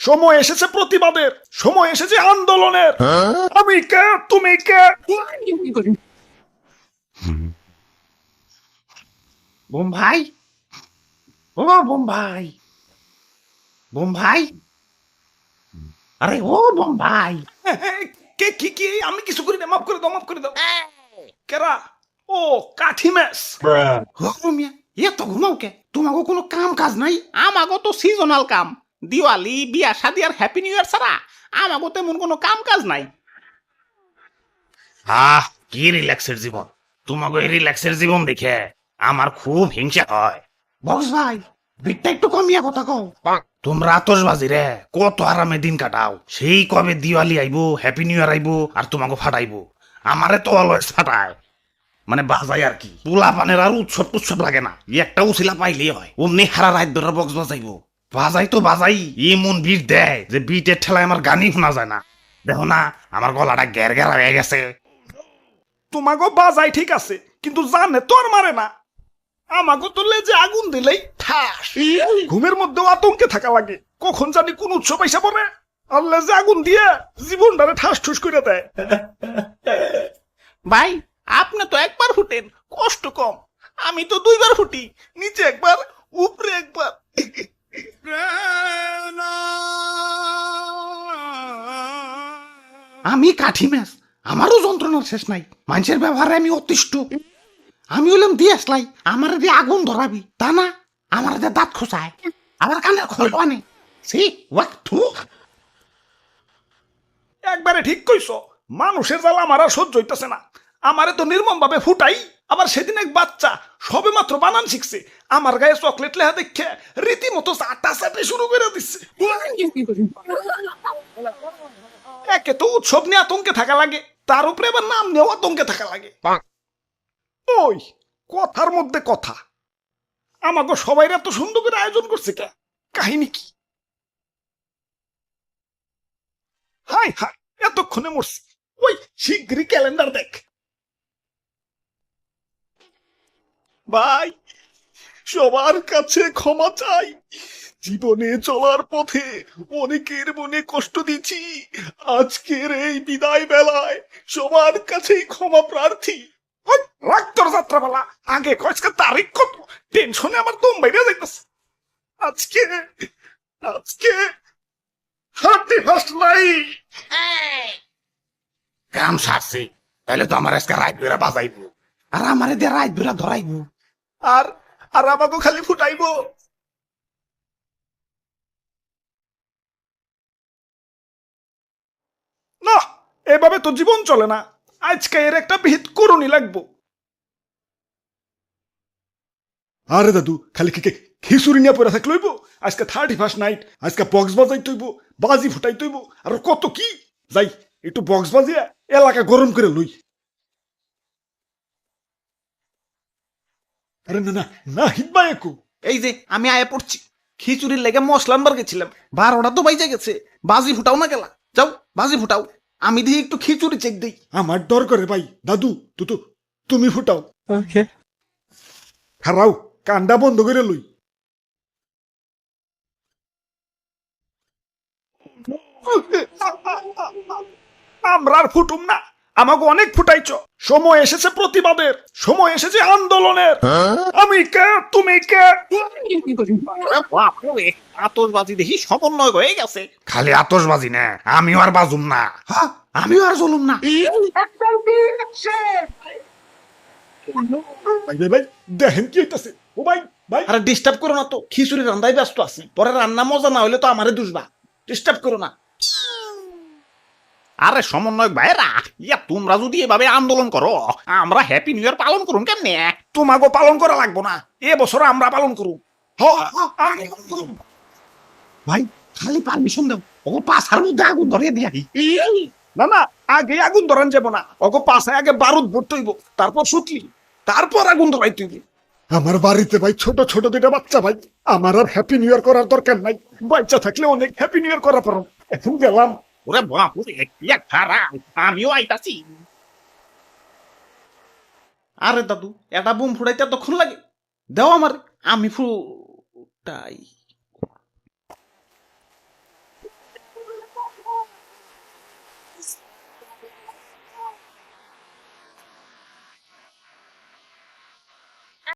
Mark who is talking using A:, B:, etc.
A: সময় এসেছে প্রতিবাদের, সময় এসেছে আন্দোলনের। আমি কে, তুমি কে?
B: বোম্বাই, ও বোম্বাই, বোম্বাই, আরে ও বোম্বাই।
A: কে কি কি? আমি কিছু করি না, মাফ করে দাও, মাফ করে দাও। কেরা? ও কাঠি মেস।
B: মিয়া এত ঘুমাও কে? তোমাকে কোনো কাম কাজ নাই? আমাগো তো সিজনাল কাম, দিওয়ালি, বিয়া শাদি আর হ্যাপি নিউ ইয়ার ছাড়া আমাগো তেমন কোনো কাম কাজ নাই।
C: আহ, কি রিল্যাক্সের জীবন! তোমাকে এই রিল্যাক্সের জীবন দেখে আমার খুব হিংসা হয়।
B: বক্স ভাই, বিটটা একটু কমিয়া কথা কও।
C: তোমরা আতশবাজি রে কত আরামে দিন কাটাও। সেই কবে দিওয়ালি আইবো, হ্যাপি নিউ ইয়ার আইবো, আর তোমাকে ফাটাইবো। আমারে তো অলওয়েজ ফাটায়, মানে বাজাই আর কি। পোলা পানের আর উৎসব টুৎসব লাগে না, একটা উছিলা পাইলেই হয়। অমনি হারা রাত ধরে বক্স বাজাইবো। বাজাই তো বাজাই, এমন বিট দেয় যে বিটের ঠেলায় আমার গানই শোনা যায় না। দেখো না, আমার গলাটা গ্যার গ্যারা হয়ে গেছে।
A: তোমাগো বাজাই ঠিক আছে, কিন্তু জানে তো আর মারে না। আমাগো তো লেজে আগুন দিলেই ঠাস। ঘুমের মধ্যেও আতঙ্কে থাকা লাগে, কখন জানি কোন উৎসব এসে পড়ে আর লেজে আগুন দিয়ে জীবনটারে ঠাস ঠুস করে দেয়।
B: ভাই, আপনি তো একবার ফুটেন, কষ্ট কম। আমি তো দুইবার ফুটি, নিচে একবার, উপরে একবার। আমি কাঠি ম্যাচ, আমারও যন্ত্রণার শেষ নাই। মানুষের ব্যবহারে আমি অতিষ্ঠ। আমি হলাম দিয়ে আসলাই, আমার দিয়ে আগুন ধরাবি তা না, আমার দিয়ে দাঁত খোঁচায়, আবার কানের খোল আনে। সি ওয়াক থু।
A: একবারে ঠিক কইছো, মানুষের জ্বালা আমার আর সহ্য হইতেছে না। আমারে তো নির্মম ভাবে ফুটাই, আবার সেদিন এক বাচ্চা সবে মাত্র বানান শিখছে, আমার গায়ে চকলেট লেহা দেখে রীতিমতো চাটা চাটে শুরু করে দিচ্ছে। একে তো উৎসব নিয়ে আতঙ্কে থাকা লাগে, তার উপরে আবার নাম নিয়েও আতঙ্কে থাকা লাগে। ওই কথার মধ্যে কথা, আমাকে সবাই এত সুন্দর করে আয়োজন করছে কে? কাহিনী কি? হাই হাই, এতক্ষণে মরছি। ওই শিগগিরই ক্যালেন্ডার দেখ। ভাই, সবার কাছে ক্ষমা চাই। জীবনে চলার পথে অনেকের মনে কষ্ট দিচ্ছি। আজকের এই বিদায় বেলায় সবার কাছেই ক্ষমা প্রার্থী। রাগ তোর যাত্রাপালা, আগে কয়েকটা তারিখ কত, টেনশনে আমার দম বাইরে যাইতেছে। আজকে আজকে 31st নাই।
C: কাম সারছি, তাহলে তো আমার আজকে রাত বেড়া বাজাইবো।
B: আর আমারে দিয়ে রাত বেড়া ধরাইবো।
A: আর আর আমাকে খালি ফুটাইবো। না, এভাবে তো জীবন চলে না। আজকে এর একটা ভিত করুনি লাগবো। আরে দাদু, খালি খিচুড়ি নিয়ে পড়ে থাকলে হইব? আজকে 31st নাইট, আজকে বক্স বাজাই তৈব, বাজি ফুটাই তৈব, আর কত কি। যাই একটু বক্স বাজিয়া এলাকা গরম করে লই। আরে না না না, হিটবা একু।
B: এই যে আমি আয়া পড়ছি, খিচুড়ির লেগে মশলা আনবার গেছিলাম, 12টা তো বাইজে গেছে। বাজি ফুটাও না গেলা, যাও বাজি ফুটাও, আমি দিয়ে একটু খিচুড়ি চেক দিই।
A: আমার ডর করে ভাই। দাদু তুমি ফুটাও। ওকে, খারাও, কান্ডা বন্ধ করে লই। আমরা আর ফুটুম না, আমাকে অনেক ফুটাইছ। সময় এসেছে প্রতিবাদের, সময় এসেছে আন্দোলনের। আমি কে, তুমি কে?
B: আতশবাজি দেখি সমন্বয় হয়ে গেছে।
C: খালি আতশবাজি না, আমিও আর বাজুম না।
B: হ্যাঁ, আমিও আর চলুম না।
A: ভাই ভাই ভাই, দেখেন কি হইতাছে। ও ভাই ভাই,
B: আরে ডিস্টার্ব করো না তো, খিচুড়ি রান্দায় ব্যস্ত আছি। পরে রান্না মজা না হইলে তো আমারে দুষবা, ডিস্টার্ব করো না। আরে সমন্বয়ক ভাইরা, ইয়া তোমরা যদি এভাবে আন্দোলন করো, আমরা হ্যাপি নিউ ইয়ার পালন করুন কেমনে?
A: তোমাকে পালন করা লাগবো না, এ বছর আমরা পালন করুম।
B: ভাই খালি পারমিশন দাও, ও পাছার মধ্যে আগুন ধরিয়ে দিয়ে
A: না না, আগে আগুন ধরান যাব না, ওকে পাশে আগে বারুদ ভরতে হইব, তারপর সুতলি, তারপর আগুন ধরাইতে হইব। আমার বাড়িতে ভাই ছোট ছোট দুটা বাচ্চা ভাই, আমার আর হ্যাপি নিউ ইয়ার করার দরকার নাই। বাচ্চা থাকলে অনেক হ্যাপি নিউ ইয়ার করা পারো। এখন গেলাম।
B: ওরে বাপুরে, ইয়া খারাপ, আমিও আইতাছি। আরে দাদু, এটা বোম ফুটাইতে এতক্ষণ লাগে? দাও আমার, আমি ফুটাই।